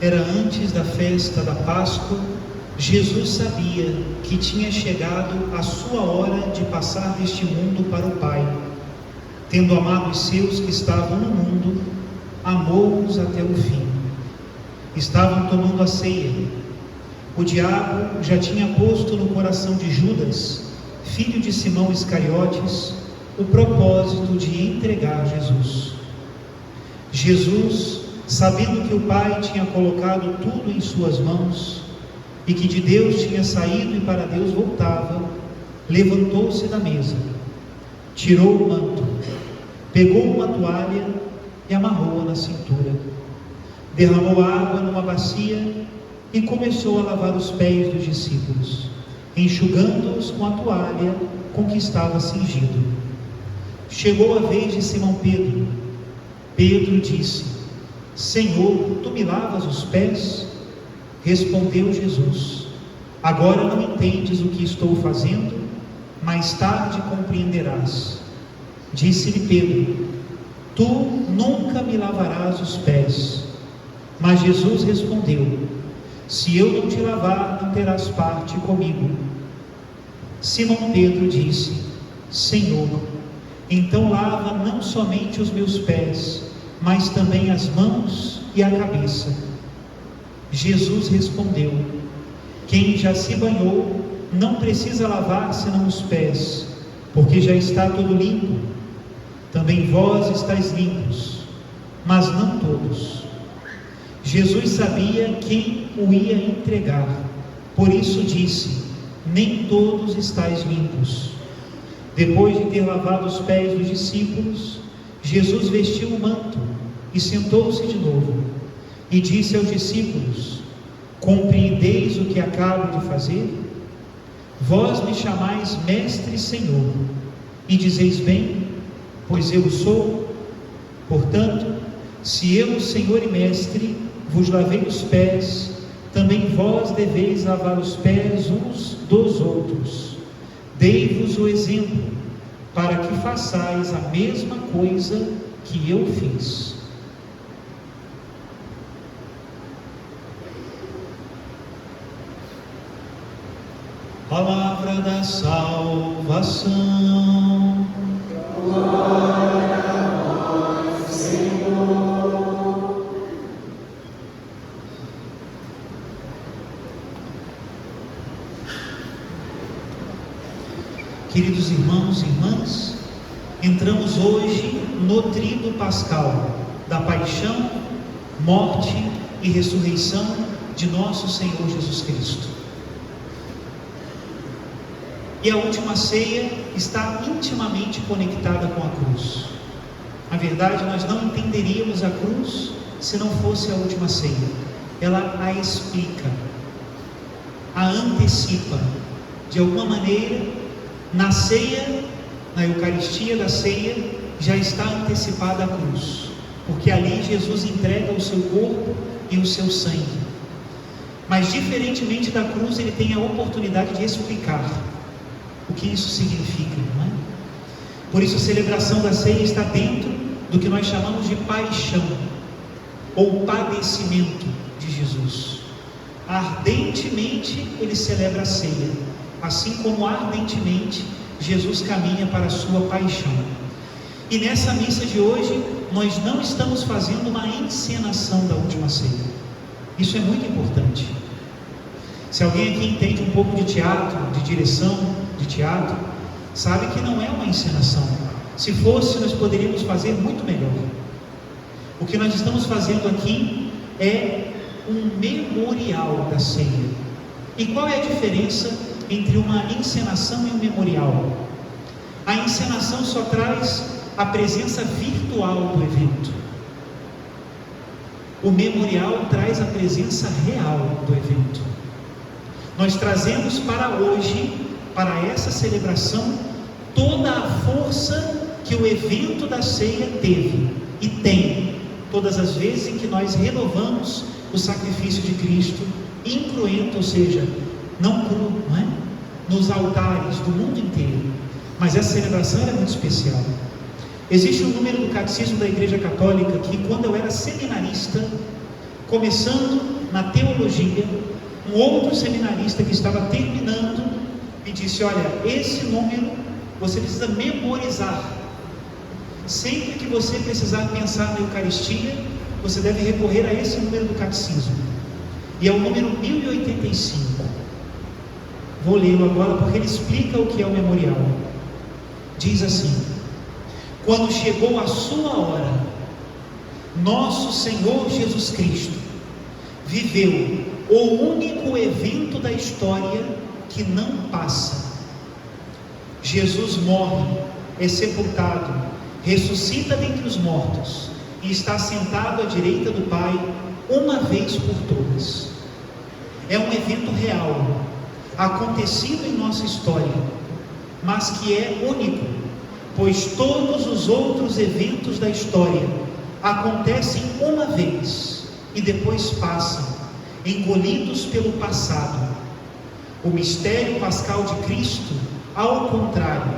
Era antes da festa da Páscoa. Jesus sabia que tinha chegado a sua hora de passar deste mundo para o Pai. Tendo amado os seus que estavam no mundo, amou-os até o fim. Estavam tomando a ceia. O diabo já tinha posto no coração de Judas, filho de Simão Iscariotes, o propósito de entregar Jesus. Jesus, sabendo que o Pai tinha colocado tudo em suas mãos e que de Deus tinha saído e para Deus voltava, levantou-se da mesa, tirou o manto, pegou uma toalha e amarrou-a na cintura, derramou água numa bacia e começou a lavar os pés dos discípulos, enxugando-os com a toalha com que estava cingido. Chegou a vez de Simão Pedro. Pedro disse: Senhor, tu me lavas os pés? Respondeu Jesus: agora não entendes o que estou fazendo, mais tarde compreenderás. Disse-lhe Pedro: tu nunca me lavarás os pés. Mas Jesus respondeu: se eu não te lavar, não terás parte comigo. Simão Pedro disse: Senhor, então lava não somente os meus pés, mas também as mãos e a cabeça. Jesus respondeu: quem já se banhou não precisa lavar senão os pés, porque já está todo limpo. Também vós estáis limpos, mas não todos. Jesus sabia quem o ia entregar, por isso disse: nem todos estáis limpos. Depois de ter lavado os pés dos discípulos, Jesus vestiu o manto e sentou-se de novo, e disse aos discípulos: compreendeis o que acabo de fazer? Vós me chamais Mestre e Senhor, e dizeis bem, pois eu sou. Portanto, se eu, Senhor e Mestre, vos lavei os pés, também vós deveis lavar os pés uns dos outros. Dei-vos o exemplo, para que façais a mesma coisa que eu fiz. Palavra da salvação. Glória a vós, Senhor. Queridos irmãos e irmãs, entramos hoje no tríduo pascal da paixão, morte e ressurreição de nosso Senhor Jesus Cristo. E a última ceia está intimamente conectada com a cruz. Na verdade, nós não entenderíamos a cruz se não fosse a última ceia. Ela a explica, a antecipa. De alguma maneira, na ceia, na Eucaristia da ceia, já está antecipada a cruz, porque ali Jesus entrega o seu corpo e o seu sangue. Mas diferentemente da cruz, ele tem a oportunidade de explicar o que isso significa, não é? Por isso a celebração da ceia está dentro do que nós chamamos de paixão ou padecimento de Jesus. Ardentemente ele celebra a ceia, assim como ardentemente Jesus caminha para a sua paixão. E nessa missa de hoje nós não estamos fazendo uma encenação da última ceia. Isso é muito importante. Se alguém aqui entende um pouco de teatro, de direção de teatro, sabe que não é uma encenação. Se fosse, nós poderíamos fazer muito melhor. O que nós estamos fazendo aqui é um memorial da ceia. E qual é a diferença entre uma encenação e um memorial? A encenação só traz a presença virtual do evento. O memorial traz a presença real do evento. Nós trazemos para hoje, para essa celebração, toda a força que o evento da ceia teve e tem, todas as vezes em que nós renovamos o sacrifício de Cristo, incruento, ou seja, não cru, não é? Nos altares do mundo inteiro. Mas essa celebração é muito especial. Existe um número do Catecismo da Igreja Católica que, quando eu era seminarista, começando na teologia, um outro seminarista que estava terminando me disse: olha, esse número você precisa memorizar. Sempre que você precisar pensar na Eucaristia, você deve recorrer a esse número do Catecismo. E é o número 1085. Vou lê-lo agora porque ele explica o que é o memorial. Diz assim: quando chegou a sua hora, nosso Senhor Jesus Cristo viveu o único evento da história que não passa. Jesus morre, é sepultado, ressuscita dentre os mortos e está sentado à direita do Pai, uma vez por todas. É um evento real, acontecido em nossa história, mas que é único, pois todos os outros eventos da história acontecem uma vez e depois passam, engolidos pelo passado. O mistério pascal de Cristo, ao contrário,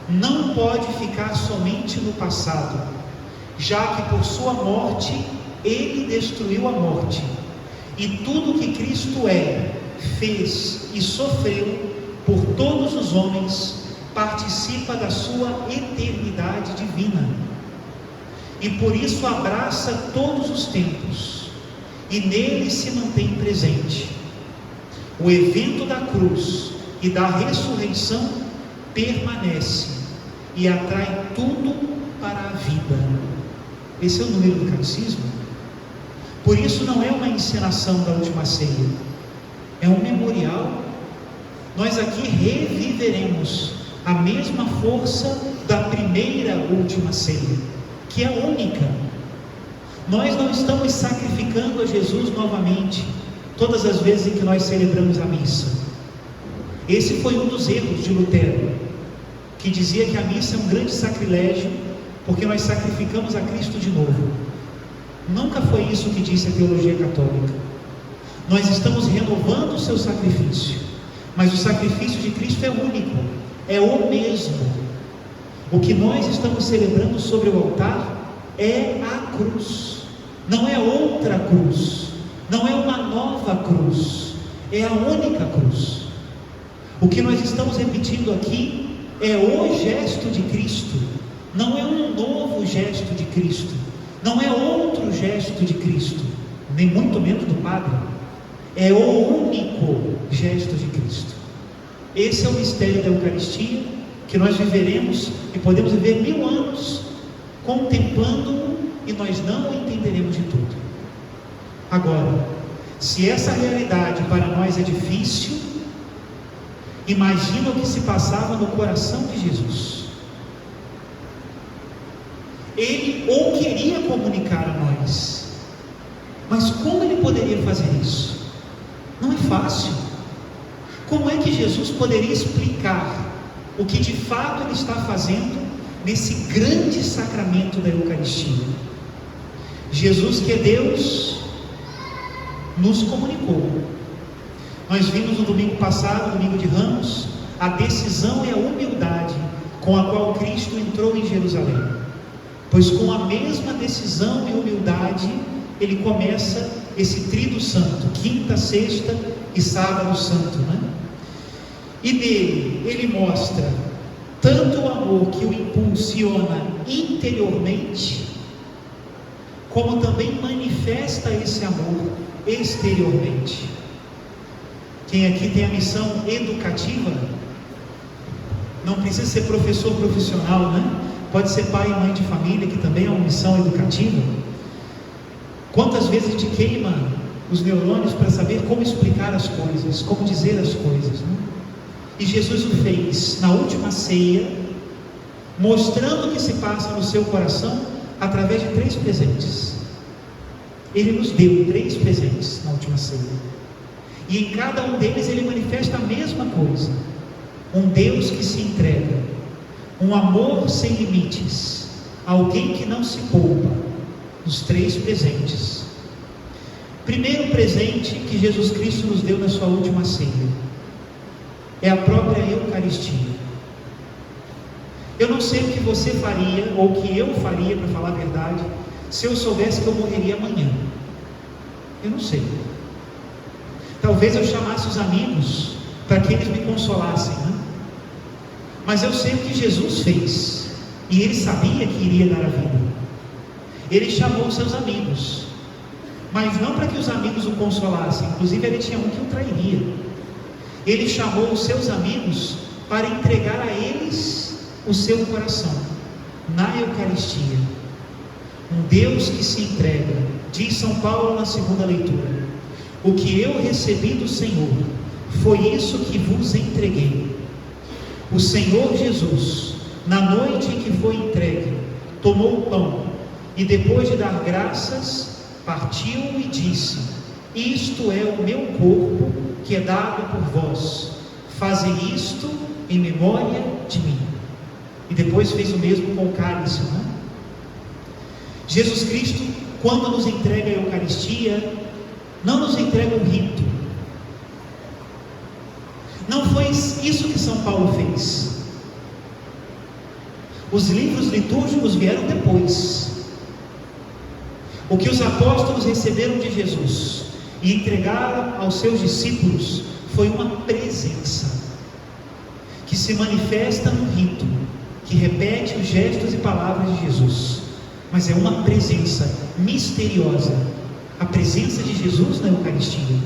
não pode ficar somente no passado, já que por sua morte ele destruiu a morte, e tudo que Cristo é, fez e sofreu por todos os homens participa da sua eternidade divina, e por isso abraça todos os tempos e nele se mantém presente. O evento da cruz e da ressurreição permanece e atrai tudo para a vida. Esse é o número do Catecismo. Por isso não é uma encenação da última ceia, é um memorial. Nós aqui reviveremos a mesma força da primeira última ceia, que é única. Nós não estamos sacrificando a Jesus novamente todas as vezes em que nós celebramos a missa. Esse foi um dos erros de Lutero, que dizia que a missa é um grande sacrilégio porque nós sacrificamos a Cristo de novo. Nunca foi isso que disse a teologia católica. Nós estamos renovando o seu sacrifício, mas o sacrifício de Cristo é único, é o mesmo. O que nós estamos celebrando sobre o altar é a cruz, não é outra cruz, não é uma nova cruz, é a única cruz. O que nós estamos repetindo aqui é o gesto de Cristo, não é um novo gesto de Cristo, não é outro gesto de Cristo, nem muito menos do Padre, é o único gesto de Cristo. Esse é o mistério da Eucaristia, que nós viveremos e podemos viver 1000 anos contemplando-o e nós não o entenderemos de tudo. Agora, se essa realidade para nós é difícil, imagina o que se passava no coração de Jesus. Ele ou queria comunicar a nós, mas como ele poderia fazer isso? Não é fácil. Como é que Jesus poderia explicar o que de fato ele está fazendo nesse grande sacramento da Eucaristia? Jesus, que é Deus, nos comunicou. Nós vimos no domingo passado, domingo de Ramos, a decisão e a humildade com a qual Cristo entrou em Jerusalém, pois com a mesma decisão e humildade ele começa esse Tríduo Santo, quinta, sexta e sábado santo, né? E nele ele mostra tanto o amor que o impulsiona interiormente, como também manifesta esse amor exteriormente. Quem aqui tem a missão educativa, não precisa ser professor profissional, né? Pode ser pai e mãe de família, que também é uma missão educativa. Quantas vezes a gente queima os neurônios para saber como explicar as coisas, como dizer as coisas, né? E Jesus o fez na última ceia, mostrando o que se passa no seu coração através de 3 presentes. Ele nos deu 3 presentes na última ceia, e em cada um deles ele manifesta a mesma coisa: um Deus que se entrega, um amor sem limites, alguém que não se poupa. Os 3 presentes. Primeiro presente que Jesus Cristo nos deu na sua última ceia é a própria Eucaristia. Eu não sei o que você faria, ou o que eu faria, para falar a verdade, se eu soubesse que eu morreria amanhã. Eu não sei. Talvez eu chamasse os amigos para que eles me consolassem, né? Mas eu sei o que Jesus fez, e ele sabia que iria dar a vida. Ele chamou os seus amigos, mas não para que os amigos o consolassem, inclusive ele tinha um que o trairia. Ele chamou os seus amigos para entregar a eles o seu coração, na Eucaristia. Um Deus que se entrega. Diz São Paulo na segunda leitura: o que eu recebi do Senhor, foi isso que vos entreguei. O Senhor Jesus, na noite em que foi entregue, tomou o pão, e depois de dar graças, partiu e disse: isto é o meu corpo, que é dado por vós, fazei isto em memória de mim. E depois fez o mesmo com o cálice, né? Jesus Cristo, quando nos entrega a Eucaristia, não nos entrega um rito. Não foi isso que São Paulo fez. Os livros litúrgicos vieram depois. O que os apóstolos receberam de Jesus e entregaram aos seus discípulos foi uma presença que se manifesta no rito, que repete os gestos e palavras de Jesus, mas é uma presença misteriosa, a presença de Jesus na Eucaristia.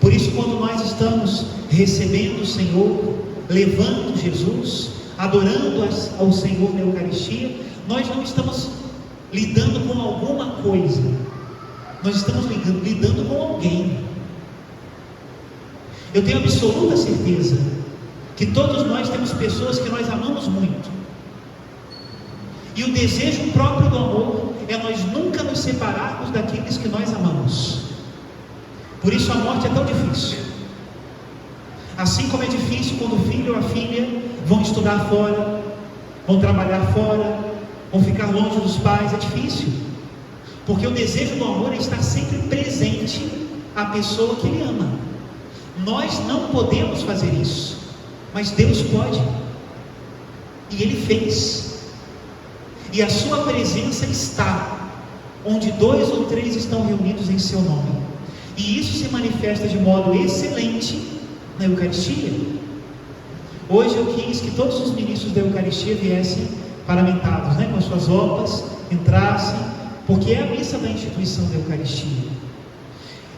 Por isso, quando nós estamos recebendo o Senhor, levando Jesus, adorando ao Senhor na Eucaristia, nós não estamos lidando com alguma coisa, nós estamos lidando com alguém. Eu tenho absoluta certeza que todos nós temos pessoas que nós amamos muito, e o desejo próprio do amor é nós nunca nos separarmos daqueles que nós amamos. Por isso a morte é tão difícil. Assim como é difícil quando o filho ou a filha vão estudar fora, vão trabalhar fora, vão ficar longe dos pais, é difícil, porque o desejo do amor é estar sempre presente à pessoa que ele ama. Nós não podemos fazer isso, mas Deus pode, e Ele fez. E a sua presença está onde 2 ou 3 estão reunidos em seu nome, e isso se manifesta de modo excelente na Eucaristia. Hoje eu quis que todos os ministros da Eucaristia viessem paramentados, né, com as suas roupas, entrassem, porque é a missa da instituição da Eucaristia.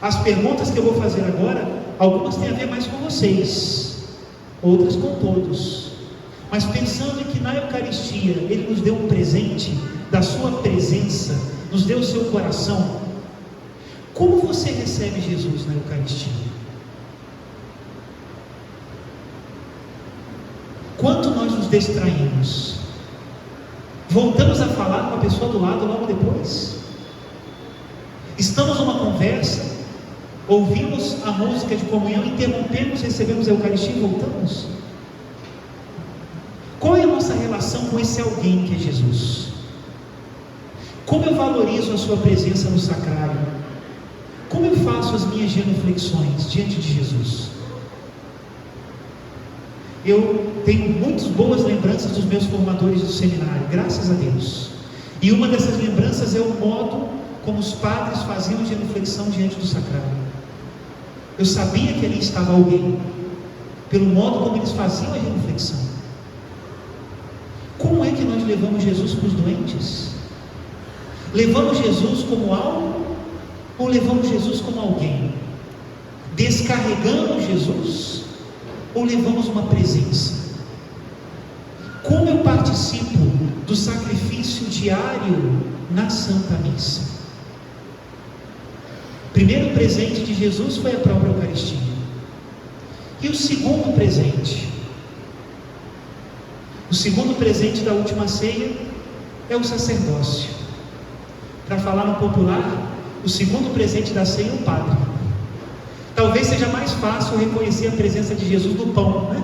As perguntas que eu vou fazer agora, algumas têm a ver mais com vocês, outras com todos, mas pensando em que na Eucaristia Ele nos deu um presente da sua presença, nos deu o seu coração. Como você recebe Jesus na Eucaristia? Quanto nós nos distraímos? Voltamos a falar com a pessoa do lado logo depois. Estamos numa conversa, ouvimos a música de comunhão, interrompemos, recebemos a Eucaristia e voltamos. Qual é a nossa relação com esse alguém que é Jesus? Como eu valorizo a sua presença no sacrário? Como eu faço as minhas genuflexões diante de Jesus? Eu tenho muitas boas lembranças dos meus formadores do seminário, graças a Deus. E uma dessas lembranças é o modo como os padres faziam genuflexão diante do sacrário. Eu sabia que ali estava alguém, pelo modo como eles faziam a genuflexão. Como é que nós levamos Jesus para os doentes? Levamos Jesus como algo ou levamos Jesus como alguém? Descarregamos Jesus ou levamos uma presença? Como eu participo do sacrifício diário na Santa Missa? O primeiro presente de Jesus foi a própria Eucaristia. E o segundo presente? O segundo presente da última ceia é o sacerdócio. Para falar no popular, o segundo presente da ceia é o padre. Talvez seja mais fácil reconhecer a presença de Jesus no pão, né?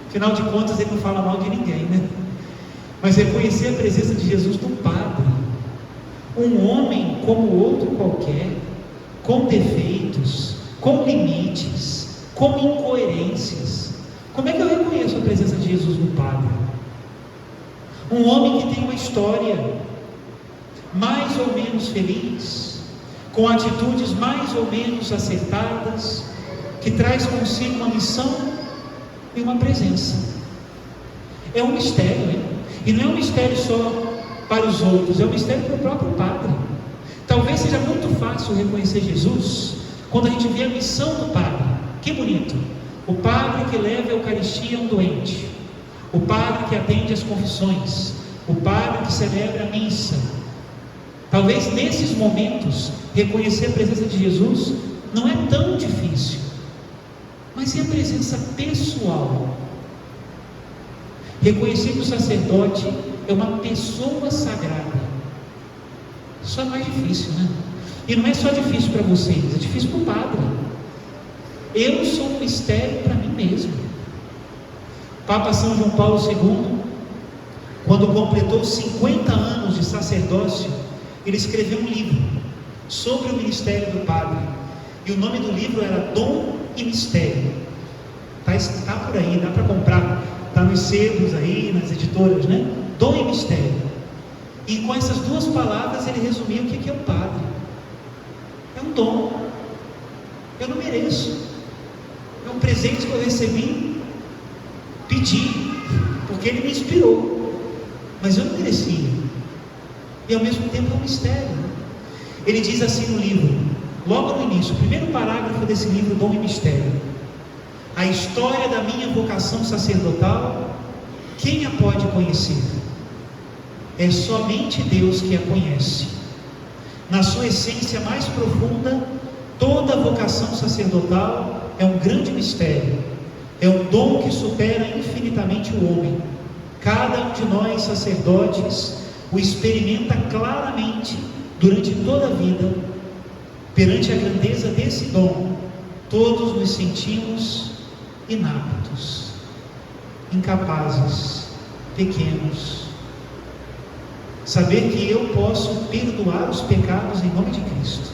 Afinal de contas, ele não fala mal de ninguém, né? Mas reconhecer a presença de Jesus no padre, um homem como outro qualquer, com defeitos, com limites, com incoerências. Como é que eu reconheço a presença de Jesus no padre? Um homem que tem uma história mais ou menos feliz, com atitudes mais ou menos acertadas, que traz consigo uma missão e uma presença. É um mistério, hein? E não é um mistério só para os outros, é um mistério para o próprio padre. Talvez seja muito fácil reconhecer Jesus quando a gente vê a missão do padre. Que bonito! O padre que leva a Eucaristia a um doente, o padre que atende às confissões, o padre que celebra a missa. Talvez nesses momentos reconhecer a presença de Jesus não é tão difícil, mas e a presença pessoal? Reconhecer que o sacerdote é uma pessoa sagrada, isso é mais difícil, né? E não é só difícil para vocês, é difícil para o padre. Eu sou um mistério para mim mesmo. Papa São João Paulo II, quando completou 50 anos de sacerdócio, ele escreveu um livro sobre o ministério do padre, e o nome do livro era Dom e Mistério. Está por aí, dá para comprar, está nos sebos aí, nas editoras, né? Dom e Mistério. E com essas duas palavras ele resumiu o que é o padre. É um dom, eu não mereço, é um presente que eu recebi, pedi, porque ele me inspirou, mas eu não merecia. E ao mesmo tempo é um mistério. Ele diz assim no livro, logo no início, o primeiro parágrafo desse livro, Dom e Mistério: a história da minha vocação sacerdotal, quem a pode conhecer? É somente Deus que a conhece. Na sua essência mais profunda, toda vocação sacerdotal é um grande mistério, é um dom que supera infinitamente o homem. Cada um de nós, sacerdotes, o experimenta claramente durante toda a vida. Perante a grandeza desse dom, todos nos sentimos inaptos, incapazes, pequenos. Saber que eu posso perdoar os pecados em nome de Cristo,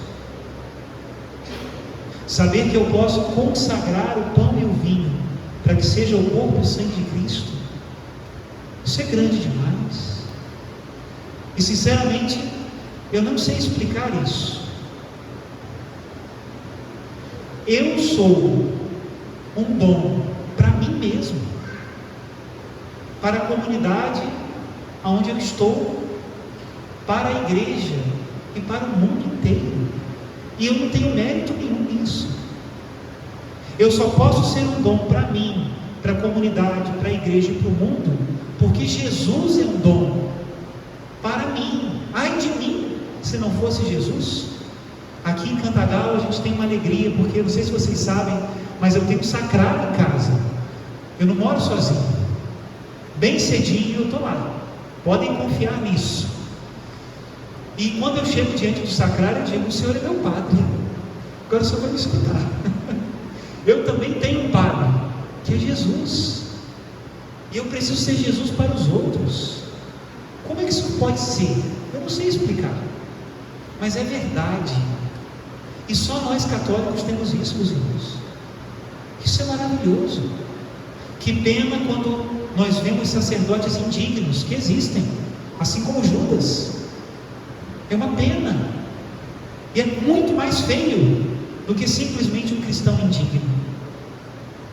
saber que eu posso consagrar o pão e o vinho para que seja o corpo e sangue de Cristo, isso é grande demais. E sinceramente, eu não sei explicar isso. Eu sou um dom para mim mesmo, para a comunidade onde eu estou, para a igreja e para o mundo inteiro. E eu não tenho mérito nenhum nisso. Eu só posso ser um dom para mim, para a comunidade, para a igreja e para o mundo, porque Jesus é um dom para mim. Ai de mim, se não fosse Jesus. Aqui em Cantagalo a gente tem uma alegria, porque eu não sei se vocês sabem, mas eu tenho um sacrário em casa. Eu não moro sozinho. Bem cedinho eu estou lá. Podem confiar nisso. E quando eu chego diante do sacrário, eu digo: o Senhor é meu padre, agora o Senhor vai me escutar. Eu também tenho um padre, que é Jesus, e eu preciso ser Jesus para os outros. Como é que isso pode ser? Eu não sei explicar, mas é verdade. E só nós católicos temos isso, meus irmãos. Isso é maravilhoso. Que pena quando nós vemos sacerdotes indignos, que existem, assim como Judas. É uma pena. E é muito mais feio do que simplesmente um cristão indigno.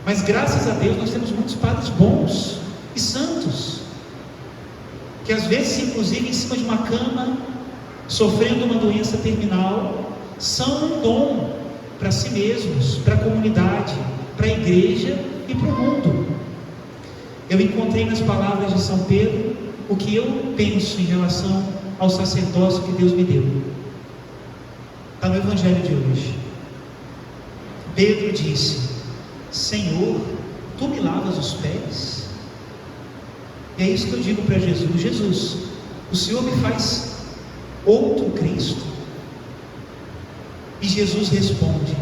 Mas graças a Deus nós temos muitos padres bons e santos, que às vezes, inclusive em cima de uma cama, sofrendo uma doença terminal, são um dom para si mesmos, para a comunidade, para a igreja e para o mundo. Eu encontrei nas palavras de São Pedro o que eu penso em relação ao sacerdócio que Deus me deu. Está no Evangelho de hoje. Pedro disse: Senhor, tu me lavas os pés? E é isso que eu digo para Jesus: Jesus, o Senhor me faz outro Cristo? E Jesus responde: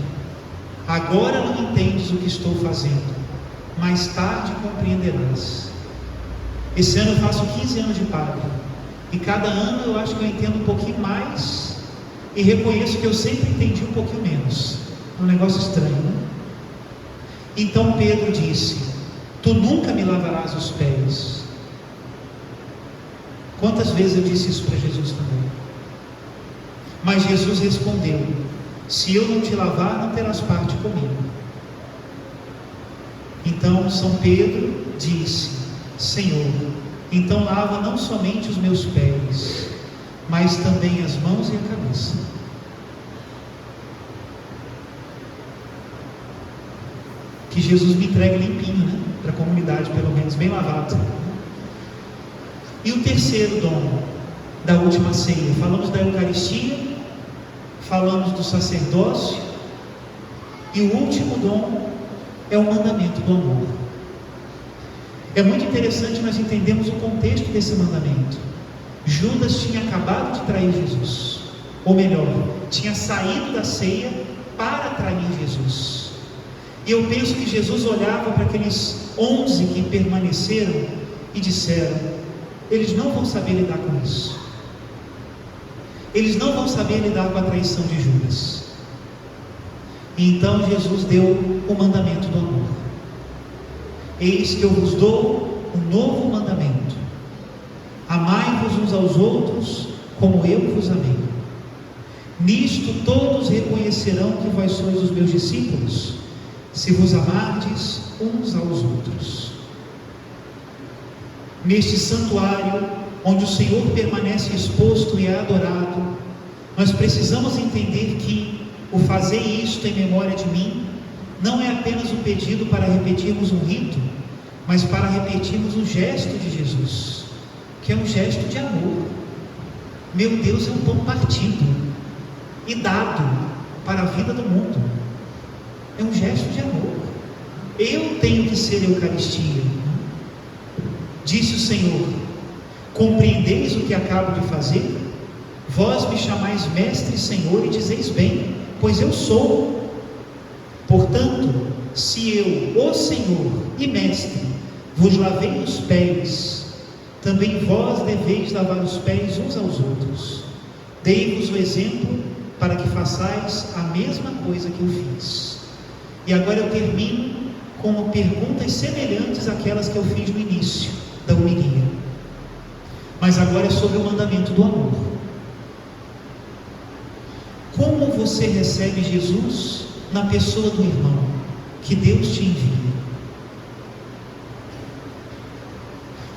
agora não entendes o que estou fazendo, mais tarde compreenderás. Esse ano eu faço 15 anos de padre, e cada ano eu acho que eu entendo um pouquinho mais, e reconheço que eu sempre entendi um pouquinho menos. É um negócio estranho, né? Então Pedro disse: tu nunca me lavarás os pés. Quantas vezes eu disse isso para Jesus também? Mas Jesus respondeu: se eu não te lavar, não terás parte comigo. Então São Pedro disse: Senhor, então lava não somente os meus pés, mas também as mãos e a cabeça. Que Jesus me entregue limpinho, né? Para a comunidade, pelo menos, bem lavado. E o terceiro dom da última ceia: falamos da Eucaristia, falamos do sacerdócio, e o último dom é o mandamento do amor. É muito interessante nós entendemos o contexto desse mandamento. Judas tinha acabado de trair Jesus, ou melhor, tinha saído da ceia para trair Jesus. E eu penso que Jesus olhava para aqueles 11 que permaneceram e disseram: eles não vão saber lidar com isso. Eles não vão saber lidar com a traição de Judas. E então Jesus deu o mandamento do amor. Eis que eu vos dou um novo mandamento: amai-vos uns aos outros como eu vos amei. Nisto todos reconhecerão que vós sois os meus discípulos, se vos amardes uns aos outros. Neste santuário, onde o Senhor permanece exposto e é adorado, nós precisamos entender que o fazer isto em memória de mim não é apenas um pedido para repetirmos um rito, mas para repetirmos um gesto de Jesus, que é um gesto de amor. Meu Deus é um pão partido e dado para a vida do mundo. É um gesto de amor. Eu tenho que ser Eucaristia. Disse o Senhor: compreendeis o que acabo de fazer? Vós me chamais mestre e Senhor, e dizeis bem, pois eu sou. Portanto, se eu, o Senhor e mestre, vos lavei os pés, também vós deveis lavar os pés uns aos outros. Dei-vos o exemplo para que façais a mesma coisa que eu fiz. E agora eu termino com perguntas semelhantes àquelas que eu fiz no início da homilia, mas agora é sobre o mandamento do amor. Como você recebe Jesus na pessoa do irmão que Deus te envia?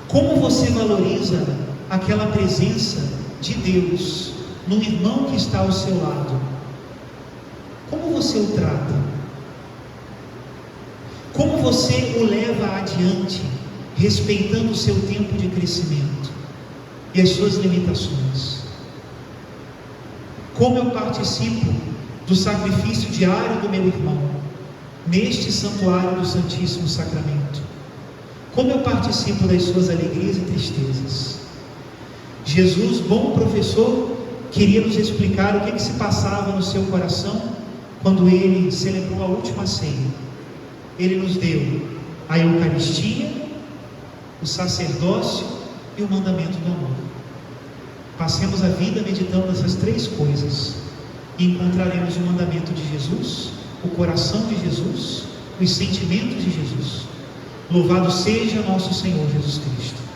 Como você valoriza aquela presença de Deus no irmão que está ao seu lado? Como você o trata? Como você o leva adiante, respeitando o seu tempo de crescimento e as suas limitações? Como eu participo do sacrifício diário do meu irmão neste santuário do Santíssimo Sacramento? Como eu participo das suas alegrias e tristezas? Jesus, bom professor, queria nos explicar o que se passava no seu coração quando ele celebrou a última ceia. Ele nos deu a Eucaristia, o sacerdócio e o mandamento do amor. Passemos a vida meditando nessas três coisas e encontraremos o mandamento de Jesus, o coração de Jesus, os sentimentos de Jesus. Louvado seja nosso Senhor Jesus Cristo.